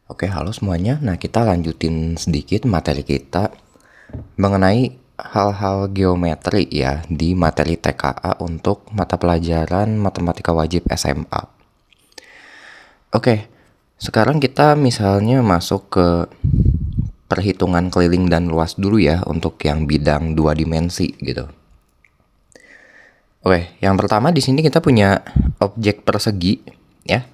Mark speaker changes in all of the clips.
Speaker 1: Oke, halo semuanya. Nah, kita lanjutin sedikit materi kita mengenai hal-hal geometri ya di materi TKA untuk mata pelajaran matematika wajib SMA. Oke, sekarang kita misalnya masuk ke perhitungan keliling dan luas dulu ya untuk yang bidang 2 dimensi gitu. Oke, yang pertama di sini kita punya objek persegi ya.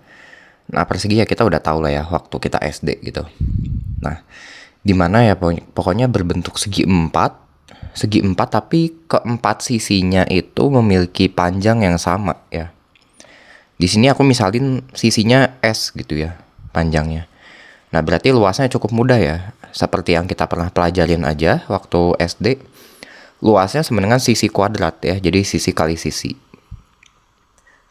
Speaker 1: Nah, persegi ya kita udah tahu lah ya waktu kita SD gitu. Nah, di mana ya pokoknya berbentuk segi empat tapi keempat sisinya itu memiliki panjang yang sama ya. Di sini aku misalin sisinya S gitu ya, panjangnya. Nah, berarti luasnya cukup mudah ya. Seperti yang kita pernah pelajarin aja waktu SD. Luasnya sama dengan sisi kuadrat ya, jadi sisi kali sisi.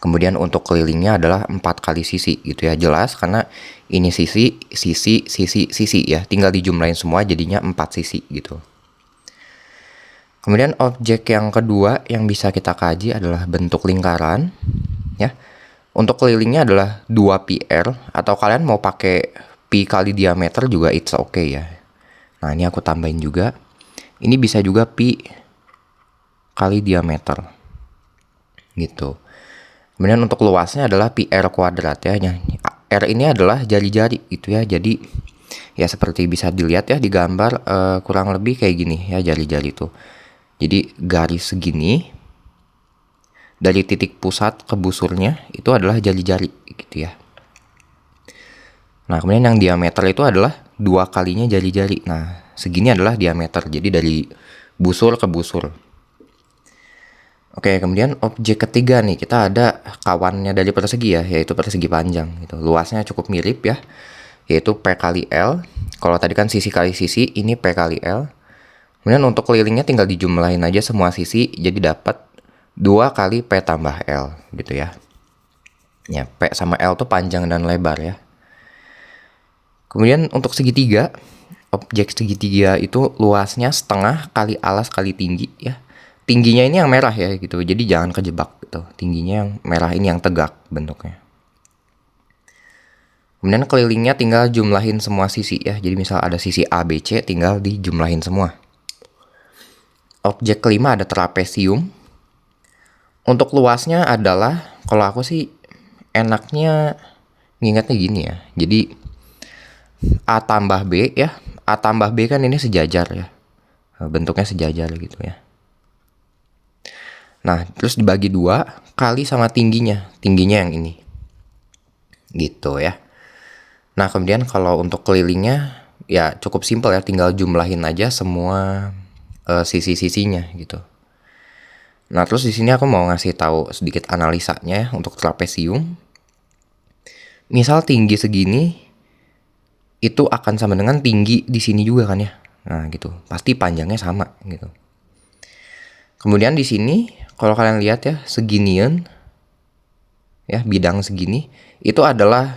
Speaker 1: Kemudian untuk kelilingnya adalah 4 kali sisi gitu ya. Jelas karena ini sisi ya. Tinggal dijumlahin semua jadinya 4 sisi gitu. Kemudian objek yang kedua yang bisa kita kaji adalah bentuk lingkaran ya. Untuk kelilingnya adalah 2πr atau kalian mau pakai pi kali diameter juga it's okay ya. Nah, ini aku tambahin juga. Ini bisa juga pi kali diameter. Gitu. Kemudian untuk luasnya adalah pi r kuadrat ya. R ini adalah jari-jari gitu ya. Jadi ya seperti bisa dilihat ya di gambar kurang lebih kayak gini ya jari-jari tuh. Jadi garis segini dari titik pusat ke busurnya itu adalah jari-jari gitu ya. Nah, kemudian yang diameter itu adalah 2 kalinya jari-jari. Nah, segini adalah diameter. Jadi dari busur ke busur. Oke, kemudian objek ketiga nih, kita ada kawannya dari persegi ya, yaitu persegi panjang gitu. Luasnya cukup mirip ya, yaitu P kali L. Kalau tadi kan sisi kali sisi, ini P kali L. Kemudian untuk kelilingnya tinggal dijumlahin aja semua sisi, jadi dapat 2 kali P tambah L gitu ya. Ya, P sama L tuh panjang dan lebar ya. Kemudian untuk segitiga, objek segitiga itu luasnya setengah kali alas kali tinggi ya. Tingginya ini yang merah ya gitu, jadi jangan kejebak gitu. Tingginya yang merah ini yang tegak bentuknya. Kemudian kelilingnya tinggal jumlahin semua sisi ya. Jadi misal ada sisi A, B, C tinggal dijumlahin semua. Objek kelima ada trapesium. Untuk luasnya adalah, kalau aku sih enaknya ngingetnya gini ya. Jadi A tambah B ya. A tambah B kan ini sejajar ya. Bentuknya sejajar gitu ya. Nah, terus dibagi 2 kali sama tingginya. Tingginya yang ini. Gitu ya. Nah, kemudian kalau untuk kelilingnya ya cukup simpel ya, tinggal jumlahin aja semua sisi-sisinya gitu. Nah, terus di sini aku mau ngasih tahu sedikit analisanya ya untuk trapesium. Misal tinggi segini itu akan sama dengan tinggi di sini juga kan ya. Nah, gitu. Pasti panjangnya sama gitu. Kemudian di sini kalau kalian lihat ya, seginian ya, bidang segini itu adalah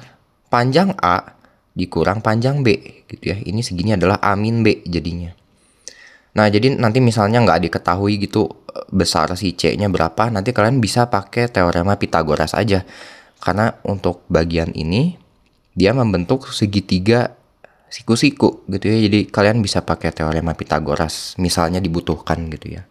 Speaker 1: panjang A dikurang panjang B gitu ya. Ini segini adalah A min B jadinya. Nah, jadi nanti misalnya nggak diketahui gitu besar si C-nya berapa, nanti kalian bisa pakai teorema Pitagoras aja. Karena untuk bagian ini dia membentuk segitiga siku-siku gitu ya. Jadi kalian bisa pakai teorema Pitagoras misalnya dibutuhkan gitu ya.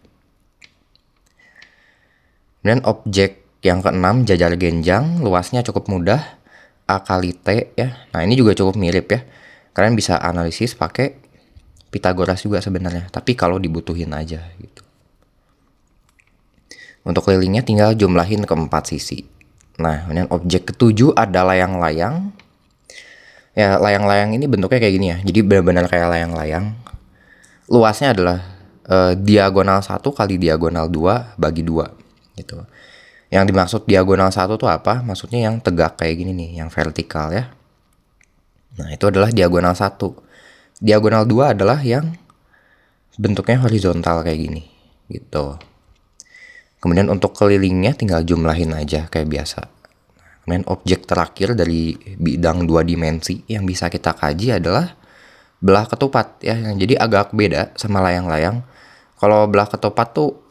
Speaker 1: Dan objek yang keenam jajar genjang, luasnya cukup mudah, A kali T ya. Nah, ini juga cukup mirip ya. Kalian bisa analisis pakai Pitagoras juga sebenarnya, tapi kalau dibutuhin aja gitu. Untuk kelilingnya tinggal jumlahin ke 4 sisi. Nah, kemudian objek ketujuh ada layang-layang. Ya, layang-layang ini bentuknya kayak gini ya. Jadi benar-benar kayak layang-layang. Luasnya adalah diagonal 1 kali diagonal 2 bagi 2 gitu. Yang dimaksud diagonal 1 tuh apa? Maksudnya yang tegak kayak gini nih, yang vertikal ya. Nah, itu adalah diagonal 1. Diagonal 2 adalah yang bentuknya horizontal kayak gini gitu. Kemudian untuk kelilingnya tinggal jumlahin aja kayak biasa. Kemudian objek terakhir dari bidang 2 dimensi yang bisa kita kaji adalah belah ketupat ya. Jadi agak beda sama layang-layang. Kalau belah ketupat tuh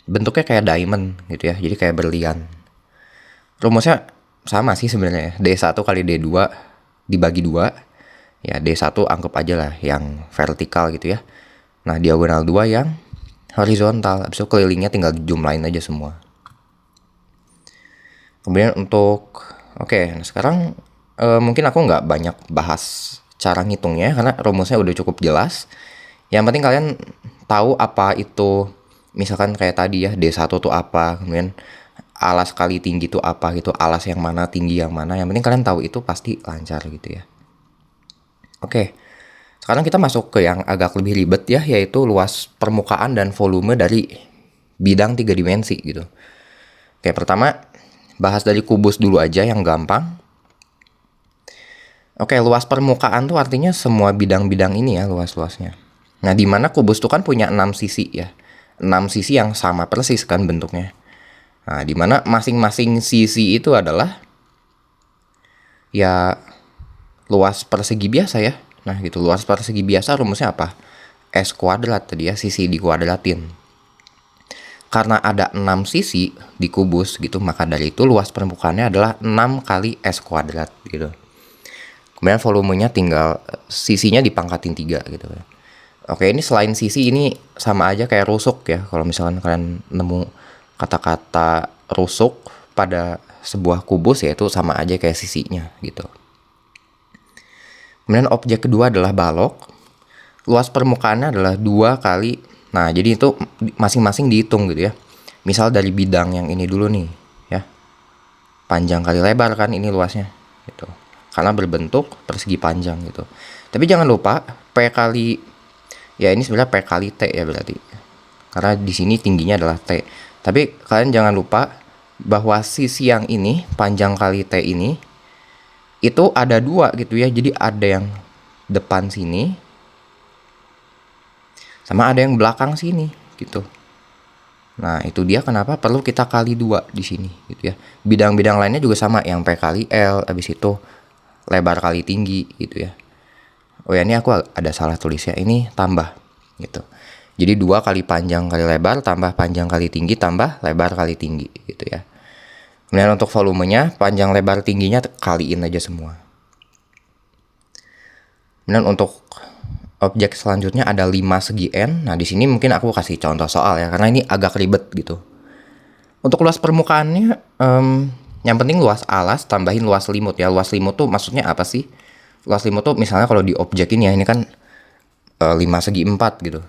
Speaker 1: bentuknya kayak diamond gitu ya. Jadi kayak berlian. Rumusnya sama sih sebenarnya. D1 kali D2 dibagi 2 Ya D1 anggap aja lah yang vertikal gitu ya. Nah diagonal 2 yang horizontal. Habis itu kelilingnya tinggal dijumlahin aja semua. Kemudian untuk nah sekarang mungkin aku nggak banyak bahas cara ngitungnya karena rumusnya udah cukup jelas. Yang penting kalian tahu apa itu, misalkan kayak tadi ya D1 tuh apa, kemudian alas kali tinggi tuh apa gitu, alas yang mana, tinggi yang mana. Yang penting kalian tahu itu pasti lancar gitu ya. Oke, sekarang kita masuk ke yang agak lebih ribet ya, yaitu luas permukaan dan volume dari bidang 3 dimensi gitu. Oke, pertama bahas dari kubus dulu aja yang gampang. Oke, luas permukaan tuh artinya semua bidang-bidang ini ya luas-luasnya. Nah, di mana kubus tuh kan punya 6 sisi ya. 6 sisi yang sama persis kan bentuknya. Nah, di mana masing-masing sisi itu adalah ya luas persegi biasa ya. Nah, gitu, luas persegi biasa rumusnya apa? S kuadrat tadi ya, sisi dikuadratin. Karena ada 6 sisi di kubus gitu, maka dari itu luas permukaannya adalah 6 kali S kuadrat gitu. Kemudian volumenya tinggal sisinya dipangkatin 3 gitu ya. Oke, ini selain sisi ini sama aja kayak rusuk ya. Kalau misalkan kalian nemu kata-kata rusuk pada sebuah kubus ya itu sama aja kayak sisinya gitu. Kemudian objek kedua adalah balok. Luas permukaannya adalah 2 kali. Nah, jadi itu masing-masing dihitung gitu ya. Misal dari bidang yang ini dulu nih ya. Panjang kali lebar kan ini luasnya gitu. Karena berbentuk persegi panjang gitu. Tapi jangan lupa P kali, ya ini sebenarnya P kali T ya berarti. Karena di sini tingginya adalah T. Tapi kalian jangan lupa bahwa sisi yang ini, panjang kali T ini, itu ada 2 gitu ya. Jadi ada yang depan sini, sama ada yang belakang sini gitu. Nah, itu dia kenapa perlu kita kali 2 di sini gitu ya. Bidang-bidang lainnya juga sama, yang P kali L, habis itu lebar kali tinggi gitu ya. Oh ya, ini aku ada salah tulis ya. Ini tambah gitu. Jadi 2 kali panjang kali lebar tambah panjang kali tinggi tambah lebar kali tinggi gitu ya. Kemudian untuk volumenya panjang lebar tingginya kaliin aja semua. Kemudian untuk objek selanjutnya ada 5 segi N. Nah, di sini mungkin aku kasih contoh soal ya karena ini agak ribet gitu. Untuk luas permukaannya yang penting luas alas tambahin luas selimut ya. Luas selimut tuh maksudnya apa sih? Luas selimut tuh misalnya kalau di objek ini ya, ini kan 5 segi 4 gitu.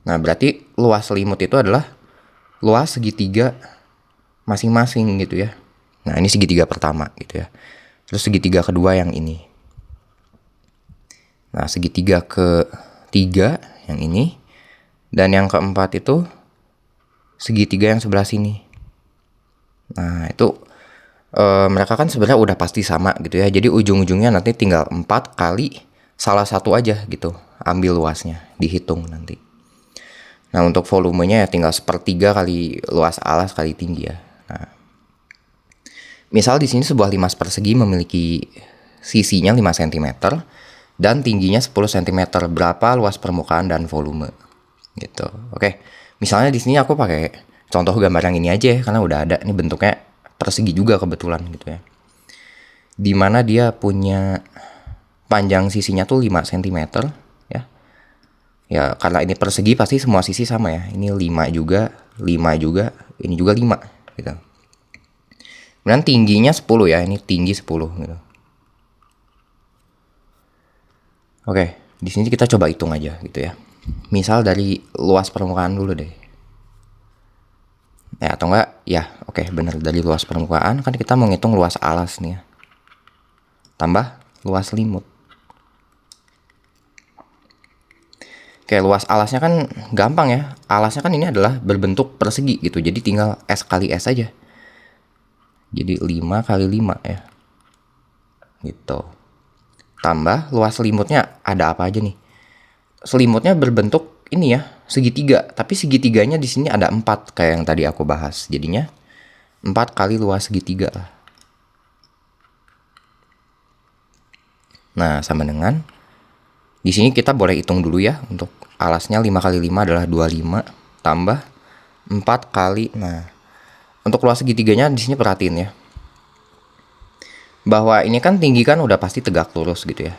Speaker 1: Nah, berarti luas selimut itu adalah luas segitiga masing-masing gitu ya. Nah, ini segitiga pertama gitu ya. Terus segitiga kedua yang ini. Nah, segitiga ketiga yang ini. Dan yang keempat itu segitiga yang sebelah sini. Nah, itu mereka kan sebenarnya udah pasti sama gitu ya. Jadi ujung-ujungnya nanti tinggal 4 kali salah satu aja gitu. Ambil luasnya, dihitung nanti. Nah, untuk volumenya ya tinggal 1/3 kali luas alas kali tinggi ya. Nah, misal di sini sebuah limas persegi memiliki sisinya 5 cm dan tingginya 10 cm. Berapa luas permukaan dan volume? Gitu. Oke. Misalnya di sini aku pakai contoh gambar yang ini aja ya, karena udah ada ini bentuknya persegi juga kebetulan gitu ya. Dimana dia punya panjang sisinya tuh 5 cm ya. Ya karena ini persegi pasti semua sisi sama ya. Ini 5 juga, 5 juga, ini juga 5 gitu. Kemudian tingginya 10 ya, ini tinggi 10 gitu. Oke, di sini kita coba hitung aja gitu ya. Misal dari luas permukaan dulu deh. Ya atau enggak, ya oke bener dari luas permukaan kan kita mau ngitung luas alas nih ya. Tambah luas selimut. Oke, luas alasnya kan gampang ya. Alasnya kan ini adalah berbentuk persegi gitu. Jadi tinggal S kali S aja. Jadi 5 kali 5 ya. Gitu. Tambah luas selimutnya ada apa aja nih? Selimutnya berbentuk ini ya, segitiga. Tapi segitiganya di sini ada 4 kayak yang tadi aku bahas. Jadinya 4 kali luas segitiga lah. Nah, sama dengan di sini kita boleh hitung dulu ya. Untuk alasnya 5 kali 5 adalah 25 tambah 4 kali. Nah, untuk luas segitiganya di sini perhatiin ya. bahwa ini kan tinggi kan udah pasti tegak lurus gitu ya.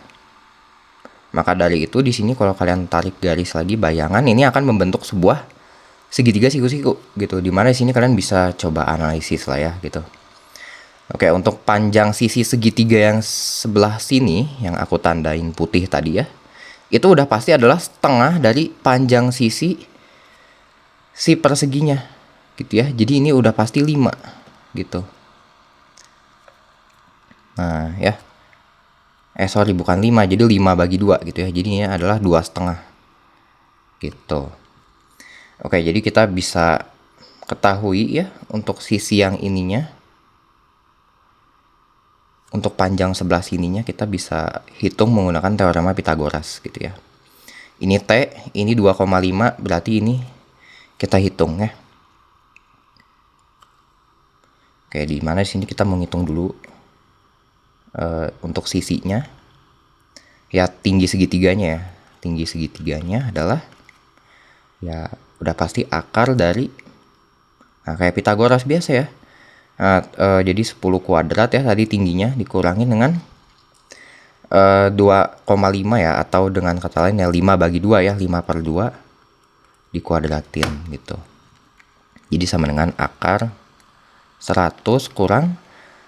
Speaker 1: Maka dari itu di sini kalau kalian tarik garis lagi bayangan ini akan membentuk sebuah segitiga siku-siku gitu. Dimana di sini kalian bisa coba analisis lah ya gitu. Oke, untuk panjang sisi segitiga yang sebelah sini yang aku tandain putih tadi ya, itu udah pasti adalah setengah dari panjang sisi si perseginya gitu ya. Jadi ini udah pasti 5 gitu. Nah ya, sorry bukan 5, jadi 5 bagi 2 gitu ya. Jadi ini adalah 2,5 gitu. Oke, jadi kita bisa ketahui ya untuk sisi yang ininya, untuk panjang sebelah sininya kita bisa hitung menggunakan teorema Pitagoras gitu ya. Ini T, ini 2,5, berarti ini kita hitung ya. Oke, di mana di sini kita menghitung dulu untuk sisinya. Ya tinggi segitiganya ya. Tinggi segitiganya adalah ya udah pasti akar dari, nah kayak Pitagoras biasa ya. Nah, jadi 10 kuadrat ya tadi tingginya dikurangi dengan 2,5 ya, atau dengan kata lain ya 5 bagi 2 ya, 5/2 dikuadratin gitu. Jadi sama dengan akar 100 kurang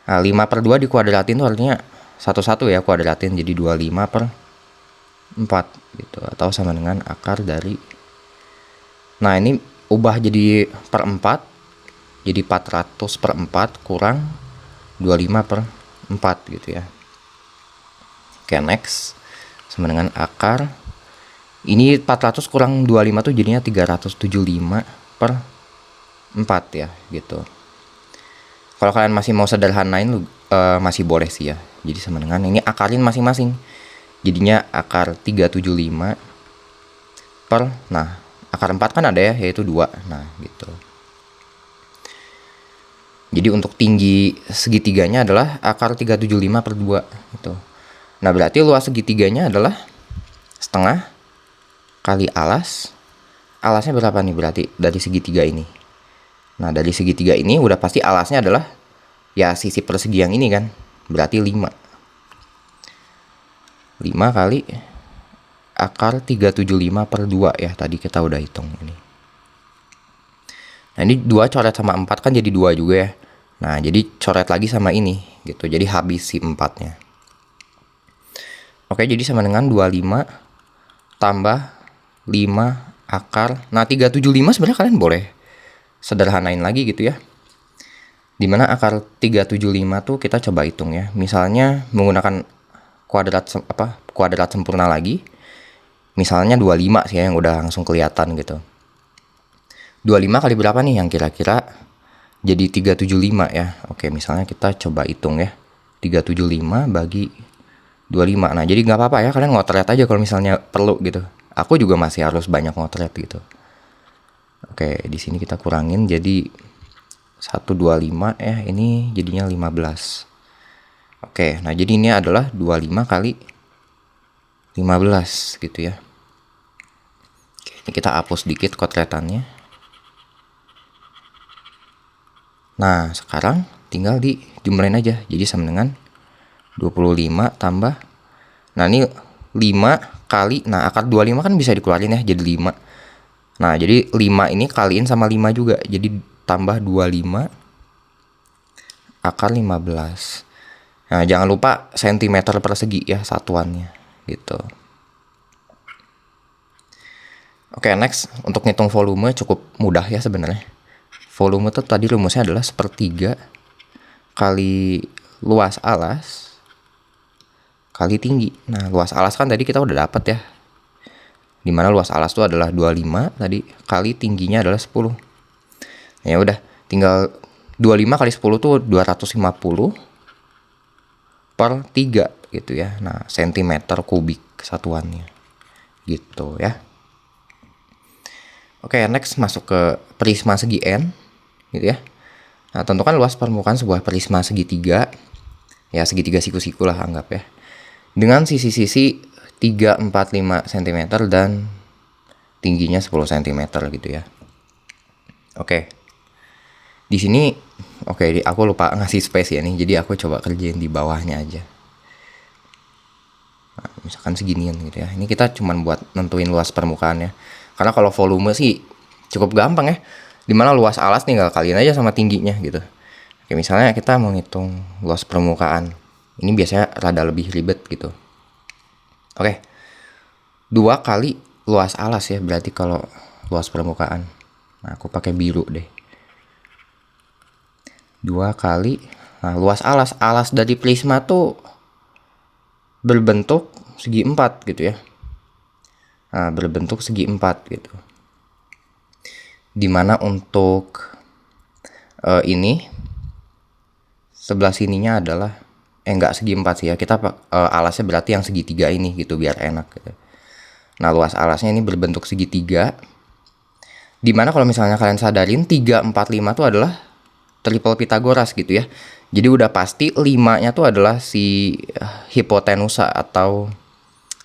Speaker 1: 5/2 dikuadratin itu artinya 1 ya, kuadratin jadi 25/4 gitu, atau sama dengan akar dari, nah ini ubah jadi per 4 jadi 400/4 kurang 25/4 gitu ya. Oke, next sama dengan akar ini 400 kurang 25 tuh jadinya 375/4 ya gitu. Kalau kalian masih mau sederhanain masih boleh sih ya. Jadi sama dengan ini akarin masing-masing. Jadinya akar 375 nah akar 4 kan ada ya, yaitu 2. Nah gitu. Jadi untuk tinggi segitiganya adalah akar 375/2 gitu. Nah berarti luas segitiganya adalah setengah kali alas. Alasnya berapa nih berarti dari segitiga ini? Nah dari segitiga ini udah pasti alasnya adalah ya sisi persegi yang ini kan. Berarti 5 kali akar 375/2 ya. Tadi kita udah hitung ini. Nah ini 2 coret sama 4 kan jadi 2 juga ya. Nah jadi coret lagi sama ini gitu. Jadi habis si 4-nya. Oke, jadi sama dengan 25 tambah 5 akar. Nah 375 sebenarnya kalian boleh sederhanain lagi gitu ya. Dimana akar 375 tuh kita coba hitung ya. Misalnya menggunakan kuadrat sempurna lagi. Misalnya 25 sih ya, yang udah langsung kelihatan gitu. 25 kali berapa nih yang kira-kira jadi 375 ya. Oke, misalnya kita coba hitung ya. 375 bagi 25. Nah, jadi nggak apa-apa ya, kalian ngotret aja kalau misalnya perlu gitu. Aku juga masih harus banyak ngotret gitu. Oke, di sini kita kurangin jadi 125 ya, ini jadinya 15. Oke, nah jadi ini adalah 25 kali 15 gitu ya. Oke, ini kita hapus dikit kotretannya. Nah, sekarang tinggal dijumlahin aja. Jadi sama dengan 25 tambah, nah ini 5 kali, nah akar 25 kan bisa dikeluarin ya jadi 5. Nah jadi 5 ini kaliin sama 5 juga, jadi tambah 25 akar 15. Nah jangan lupa sentimeter persegi ya satuannya gitu. Oke, next untuk ngitung volume cukup mudah ya sebenarnya. Volume tuh tadi rumusnya adalah 1/3 kali luas alas kali tinggi. Nah, luas alas kan tadi kita udah dapat ya. Dimana luas alas itu adalah 25 tadi kali tingginya adalah 10. Ya udah, tinggal 25 kali 10 tuh 250 per 3 gitu ya. Nah, sentimeter kubik satuannya. Gitu ya. Oke, next masuk ke prisma segi N gitu ya. Nah, tentukan luas permukaan sebuah prisma segitiga. Ya, segitiga siku-siku lah anggap ya. Dengan sisi-sisi 3-4-5 cm dan tingginya 10 cm gitu ya. Oke. Di sini Oke, aku lupa ngasih space ya nih. Jadi aku coba kerjain di bawahnya aja. Nah, misalkan seginian gitu ya. Ini kita cuman buat nentuin luas permukaannya. Karena kalau volume sih cukup gampang ya. Dimana luas alas tinggal kaliin aja sama tingginya gitu. Oke, misalnya kita mau ngitung luas permukaan. Ini biasanya rada lebih ribet gitu. Oke, 2 kali luas alas ya, berarti kalau luas permukaan. Nah, aku pakai biru deh. 2 kali, nah luas alas. Alas dari prisma tuh berbentuk segi 4 gitu ya. Nah, berbentuk segi 4 gitu. Dimana untuk ini sebelah sininya adalah enggak segi 4 sih ya. Kita alasnya berarti yang segitiga ini gitu biar enak gitu. Nah, luas alasnya ini berbentuk segitiga. Dimana kalau misalnya kalian sadarin 3, 4, 5 tuh adalah triple Pitagoras gitu ya. Jadi udah pasti 5-nya tuh adalah si hipotenusa atau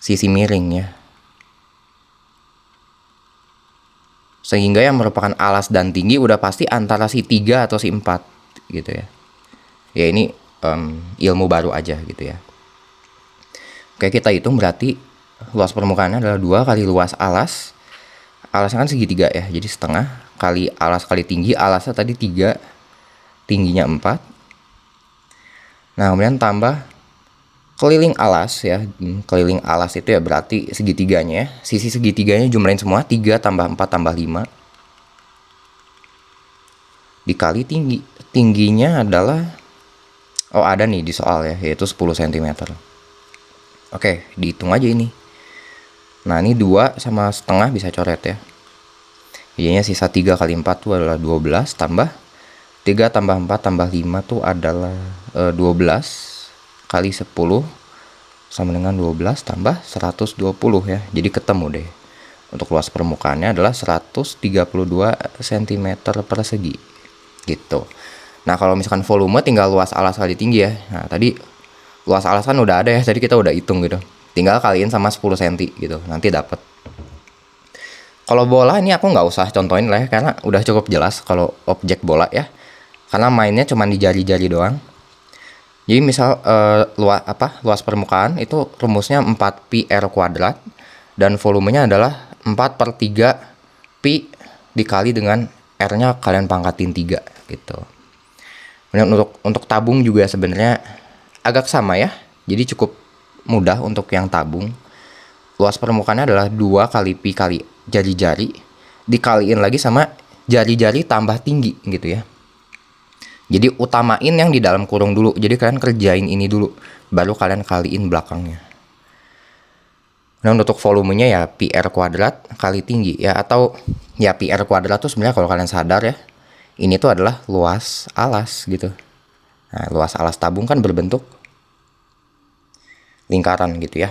Speaker 1: sisi miring ya. Sehingga yang merupakan alas dan tinggi udah pasti antara si 3 atau si 4 gitu ya. Ya ini ilmu baru aja gitu ya. Oke, kita hitung berarti luas permukaannya adalah 2 kali luas alas. Alasnya kan segitiga ya, jadi setengah kali alas kali tinggi. Alasnya tadi 3, tingginya 4. Nah, kemudian tambah keliling alas ya. Keliling alas itu ya berarti segitiganya ya. Sisi segitiganya jumlahin semua, 3 tambah 4 tambah 5 dikali tinggi. Tingginya adalah, oh ada nih di soal ya, yaitu 10 cm. Oke, dihitung aja ini. Nah, ini 2 sama setengah bisa coret ya. Jadinya sisa 3 kali 4 tuh adalah 12 tambah 3 tambah 4 tambah 5 tuh adalah 12 kali 10 sama dengan 12 tambah 120 ya. Jadi ketemu deh. Untuk luas permukaannya adalah 132 cm persegi. Gitu. Nah, kalau misalkan volume tinggal luas alas kali tinggi ya. Nah, tadi luas alas kan udah ada ya. Tadi kita udah hitung gitu. Tinggal kaliin sama 10 cm gitu. Nanti dapat. Kalau bola ini aku nggak usah contohin lah ya, karena udah cukup jelas kalau objek bola ya. Karena mainnya cuma di jari-jari doang. Jadi misal luas permukaan itu rumusnya 4 pi r kuadrat dan volumenya adalah 4/3 pi dikali dengan r-nya kalian pangkatin 3 gitu. Kemudian untuk tabung juga sebenarnya agak sama ya. Jadi cukup mudah untuk yang tabung. Luas permukaannya adalah 2 kali pi kali jari-jari dikaliin lagi sama jari-jari tambah tinggi gitu ya. Jadi utamain yang di dalam kurung dulu. Jadi kalian kerjain ini dulu, baru kalian kaliin belakangnya. Nah, untuk volumenya ya pi r kuadrat kali tinggi ya, atau ya pi r kuadrat tuh sebenarnya kalau kalian sadar ya, ini tuh adalah luas alas gitu. Nah, luas alas tabung kan berbentuk lingkaran gitu ya.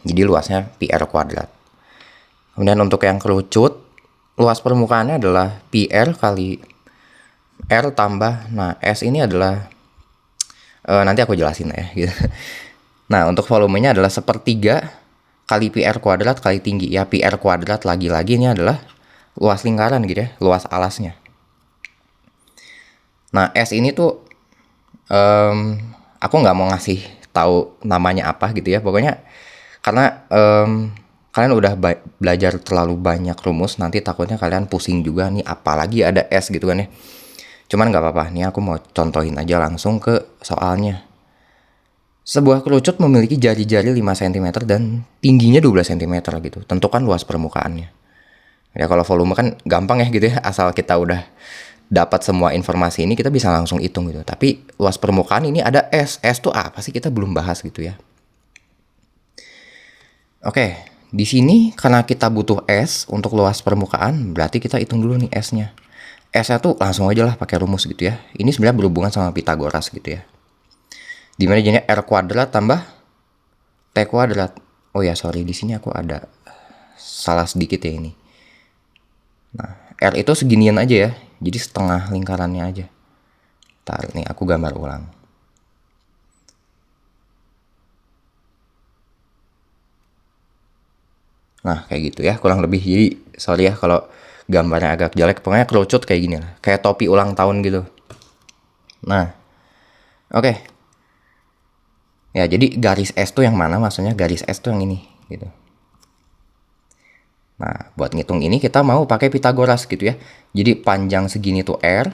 Speaker 1: Jadi luasnya pi r kuadrat. Kemudian untuk yang kerucut, luas permukaannya adalah pi r kali r tambah, nah S ini adalah nanti aku jelasin ya gitu. Nah, untuk volumenya adalah 1/3 kali pi r kuadrat kali tinggi ya. Pi r kuadrat lagi-lagi ini adalah luas lingkaran gitu ya, luas alasnya. Nah, S ini tuh aku nggak mau ngasih tahu namanya apa gitu ya. Pokoknya karena kalian udah belajar terlalu banyak rumus, nanti takutnya kalian pusing juga nih, apalagi ada S gitu kan ya. Cuman nggak apa-apa, nih aku mau contohin aja langsung ke soalnya. Sebuah kerucut memiliki jari-jari 5 cm dan tingginya 12 cm gitu. Tentukan luas permukaannya. Ya kalau volume kan gampang ya gitu ya, asal kita udah dapat semua informasi ini kita bisa langsung hitung gitu. Tapi luas permukaan ini ada S. S tuh apa sih, kita belum bahas gitu ya. Oke, di sini karena kita butuh S untuk luas permukaan, berarti kita hitung dulu nih S-nya. S-nya tuh langsung aja lah pakai rumus gitu ya. Ini sebenarnya berhubungan sama Pitagoras gitu ya. Dimana jadinya R kuadrat tambah T kuadrat. Oh ya sorry, di sini aku ada salah sedikit ya ini. Nah, R itu seginian aja ya. Jadi setengah lingkarannya aja. Ntar nih aku gambar ulang. Nah kayak gitu ya kurang lebih. Jadi sorry ya kalau gambarnya agak jelek. Pokoknya kerucut kayak gini lah. Kayak topi ulang tahun gitu. Nah, oke. Ya, jadi garis S tuh yang mana? Maksudnya garis S tuh yang ini gitu. Nah, buat ngitung ini kita mau pakai Pitagoras gitu ya. Jadi panjang segini tuh R,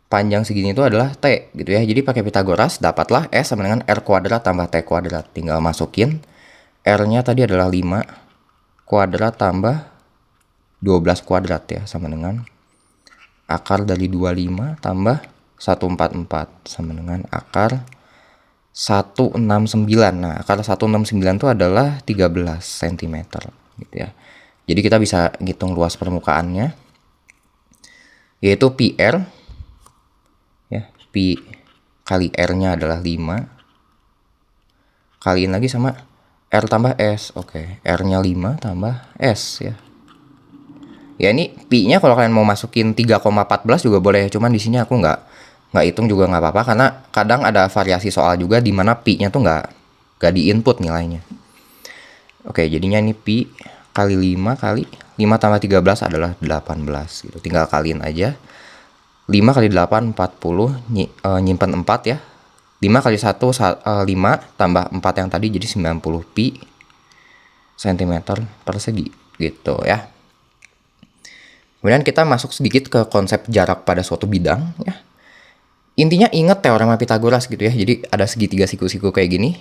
Speaker 1: panjang segini itu adalah T gitu ya. Jadi pakai Pitagoras dapatlah S sama dengan R kuadrat tambah T kuadrat. Tinggal masukin R-nya tadi adalah 5 kuadrat tambah 12 kuadrat ya, sama dengan akar dari 25 tambah 144 sama dengan akar 169. Nah, akar 169 itu adalah 13 cm gitu ya. Jadi kita bisa ngitung luas permukaannya, yaitu PR ya, Pi kali R-nya adalah 5, kaliin lagi sama R tambah S. Oke, R-nya 5 tambah S ya. Ya ini Pi-nya kalau kalian mau masukin 3,14 juga boleh, cuman di sini aku nggak hitung juga nggak apa-apa, karena kadang ada variasi soal juga di mana Pi-nya tuh nggak di input nilainya. Oke, jadinya ini Pi kali 5 kali 5 tambah 13 adalah 18 gitu. Tinggal kaliin aja. 5 kali 8 40, nyimpen 4 ya. 5 kali 1 5 tambah 4 yang tadi jadi 90 pi cm persegi gitu ya. Kemudian kita masuk sedikit ke konsep jarak pada suatu bidang ya. Intinya ingat teorema Pitagoras gitu ya. Jadi ada segitiga siku-siku kayak gini.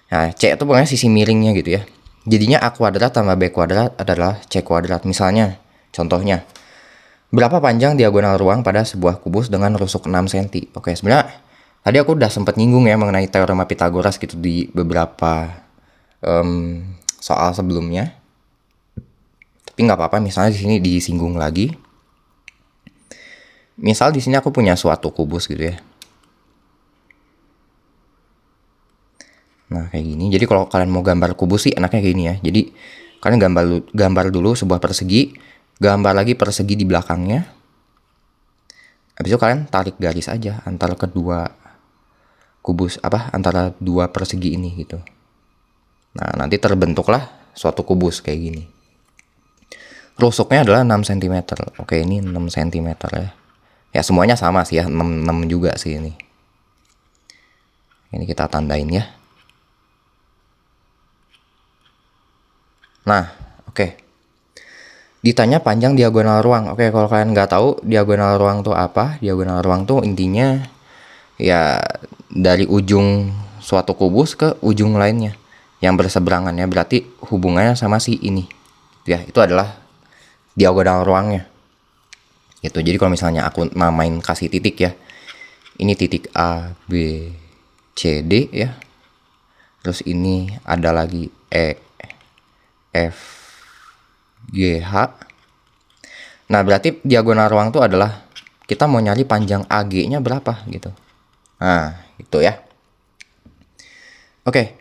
Speaker 1: Nah, C itu pokoknya sisi miringnya gitu ya. Jadinya A kuadrat tambah B kuadrat adalah C kuadrat. Misalnya, contohnya, berapa panjang diagonal ruang pada sebuah kubus dengan rusuk 6 cm? Oke, sebenarnya tadi aku udah sempat nyinggung ya mengenai teorema Pitagoras gitu di beberapa soal sebelumnya. Tapi nggak apa-apa, misalnya di sini disinggung lagi. Misal di sini aku punya suatu kubus gitu ya. Nah, kayak gini. Jadi kalau kalian mau gambar kubus sih enaknya kayak gini ya. Jadi kalian gambar dulu sebuah persegi, gambar lagi persegi di belakangnya. Habis itu kalian tarik garis aja antara kedua kubus antara dua persegi ini gitu. Nah, nanti terbentuklah suatu kubus kayak gini. Rusuknya adalah 6 cm. Oke, ini 6 cm ya. Ya semuanya sama sih ya, 6 juga sih ini. Ini kita tandain ya. Nah, oke. Ditanya panjang diagonal ruang. Oke, kalau kalian nggak tahu diagonal ruang tuh apa, diagonal ruang tuh intinya ya dari ujung suatu kubus ke ujung lainnya yang berseberangan ya, berarti hubungannya sama si ini. Ya, itu adalah diagonal ruangnya. Gitu. Jadi kalau misalnya aku namain kasih titik ya. Ini titik A, B, C, D ya. Terus ini ada lagi E, F, G, H. Nah, berarti diagonal ruang itu adalah kita mau nyari panjang AG-nya berapa gitu. Nah, itu ya. Oke.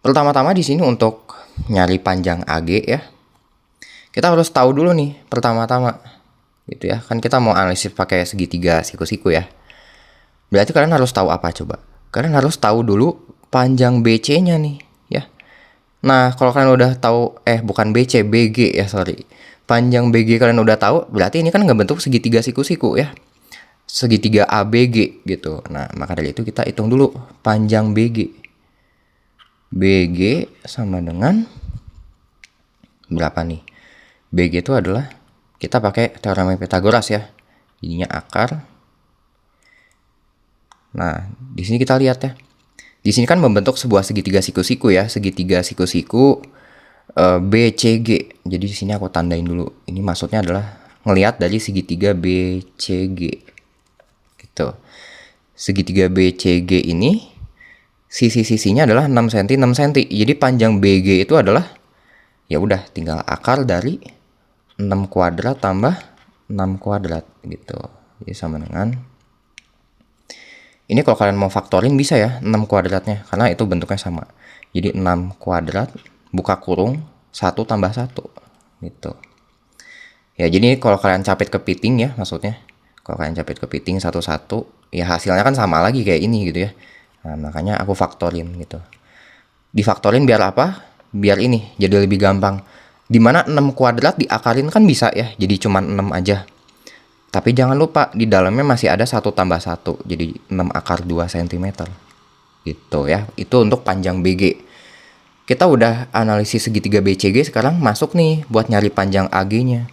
Speaker 1: Pertama-tama di sini untuk nyari panjang AG ya. Kita harus tahu dulu nih pertama-tama. Gitu ya. Kan kita mau analisis pakai segitiga siku-siku ya. Berarti kalian harus tahu apa coba? Kalian harus tahu dulu panjang BC-nya nih ya. Nah, kalau kalian udah tahu bukan BC, BG ya, sorry. Panjang BG kalian udah tahu, berarti ini kan ngebentuk segitiga siku-siku ya. Segitiga ABG gitu. Nah, maka dari itu kita hitung dulu panjang BG. BG sama dengan berapa nih? BG itu adalah kita pakai teorema Pitagoras ya. Jadinya akar. Nah, di sini kita lihat ya. Di sini kan membentuk sebuah segitiga siku-siku ya, segitiga siku-siku BCG. Jadi di sini aku tandain dulu. Ini maksudnya adalah ngelihat dari segitiga BCG. Gitu. Segitiga BCG ini sisi-sisinya adalah 6 cm 6 cm. Jadi panjang BG itu adalah ya udah tinggal akar dari 6 kuadrat tambah 6 kuadrat gitu. Jadi sama dengan ini kalau kalian mau faktorin bisa ya 6 kuadratnya karena itu bentuknya sama. Jadi 6 kuadrat buka kurung 1 tambah 1 gitu. Ya jadi kalau kalian capit kepiting ya maksudnya. Kalau kalian capit kepiting satu-satu ya hasilnya kan sama lagi kayak ini gitu ya. Nah, makanya aku faktorin gitu. Difaktorin biar apa? Biar ini jadi lebih gampang. Dimana 6 kuadrat diakarin kan bisa ya. Jadi cuma 6 aja. Tapi jangan lupa di dalamnya masih ada 1 tambah 1, jadi 6 akar 2 cm. Gitu ya. Itu untuk panjang BG. Kita udah analisis segitiga BCG, sekarang masuk nih buat nyari panjang AG-nya.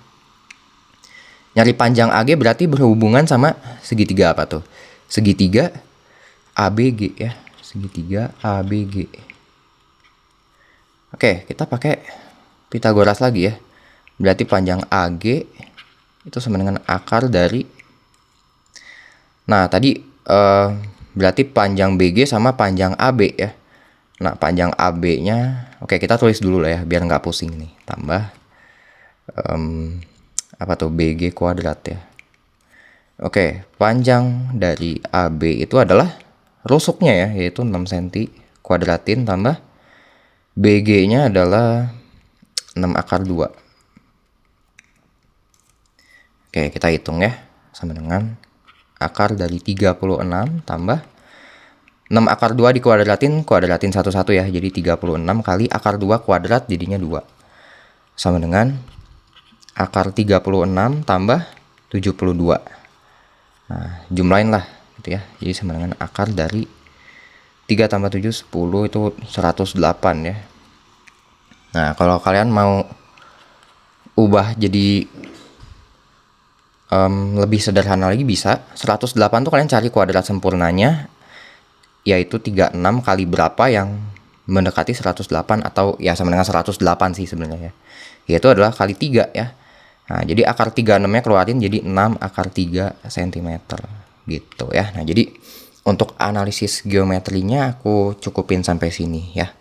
Speaker 1: Nyari panjang AG berarti berhubungan sama segitiga apa tuh? Segitiga ABG ya. Segitiga ABG. Oke, kita pakai Pitagoras lagi ya. Berarti panjang AG itu sama dengan akar dari... Nah, tadi berarti panjang BG sama panjang AB ya. Nah, panjang AB-nya, oke kita tulis dulu lah ya, biar nggak pusing nih. Tambah, apa tuh, BG kuadrat ya. Oke, panjang dari AB itu adalah rusuknya ya, yaitu 6 cm kuadratin tambah BG-nya adalah 6 akar 2. Oke, kita hitung ya. Sama dengan akar dari 36 tambah 6 akar 2 kuadratin satu-satu ya. Jadi 36 kali akar 2 kuadrat jadinya 2. Sama dengan akar 36 tambah 72. Nah, jumlahin lah gitu ya. Jadi sama dengan akar dari 3 tambah 7, 10 itu 108 ya. Nah, kalau kalian mau ubah jadi lebih sederhana lagi bisa. 108 tuh kalian cari kuadrat sempurnanya, yaitu 36 kali berapa yang mendekati 108 atau ya sama dengan 108 sih sebenarnya ya. Yaitu adalah kali 3 ya. Nah, jadi akar 36-nya keluarin jadi 6 akar 3 cm gitu ya. Nah, jadi untuk analisis geometrinya aku cukupin sampai sini ya.